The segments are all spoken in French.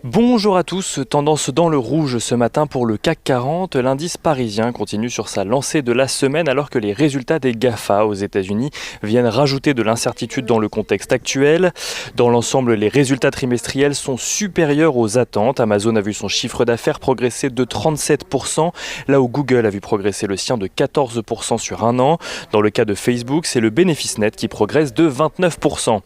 Bonjour à tous, tendance dans le rouge ce matin pour le CAC 40. L'indice parisien continue sur sa lancée de la semaine alors que les résultats des GAFA aux États-Unis viennent rajouter de l'incertitude dans le contexte actuel. Dans l'ensemble, les résultats trimestriels sont supérieurs aux attentes. Amazon a vu son chiffre d'affaires progresser de 37%, là où Google a vu progresser le sien de 14% sur un an. Dans le cas de Facebook, c'est le bénéfice net qui progresse de 29%.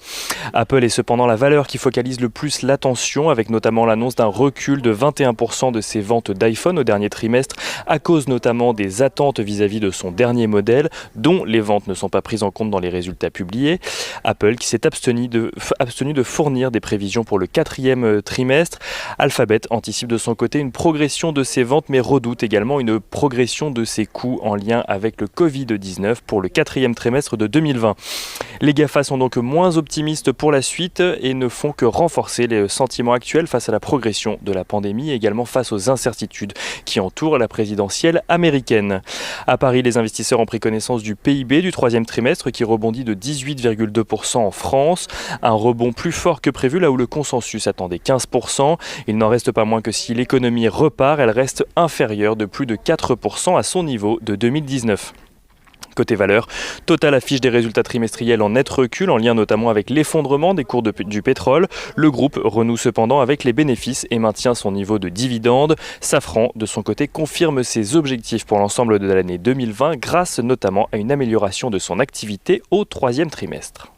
Apple est cependant la valeur qui focalise le plus l'attention, avec notamment l'annonce d'un recul de 21% de ses ventes d'iPhone au dernier trimestre, à cause notamment des attentes vis-à-vis de son dernier modèle, dont les ventes ne sont pas prises en compte dans les résultats publiés. Apple qui s'est abstenu de fournir des prévisions pour le quatrième trimestre. Alphabet anticipe de son côté une progression de ses ventes, mais redoute également une progression de ses coûts en lien avec le Covid-19 pour le quatrième trimestre de 2020. Les GAFA sont donc moins optimistes pour la suite et ne font que renforcer les sentiments actuels face à la progression de la pandémie et également face aux incertitudes qui entourent la présidentielle américaine. À Paris, les investisseurs ont pris connaissance du PIB du troisième trimestre qui rebondit de 18,2% en France. Un rebond plus fort que prévu là où le consensus attendait 15%. Il n'en reste pas moins que si l'économie repart, elle reste inférieure de plus de 4% à son niveau de 2019. Côté valeur, Total affiche des résultats trimestriels en net recul, en lien notamment avec l'effondrement des cours du pétrole. Le groupe renoue cependant avec les bénéfices et maintient son niveau de dividende. Safran, de son côté, confirme ses objectifs pour l'ensemble de l'année 2020 grâce notamment à une amélioration de son activité au troisième trimestre.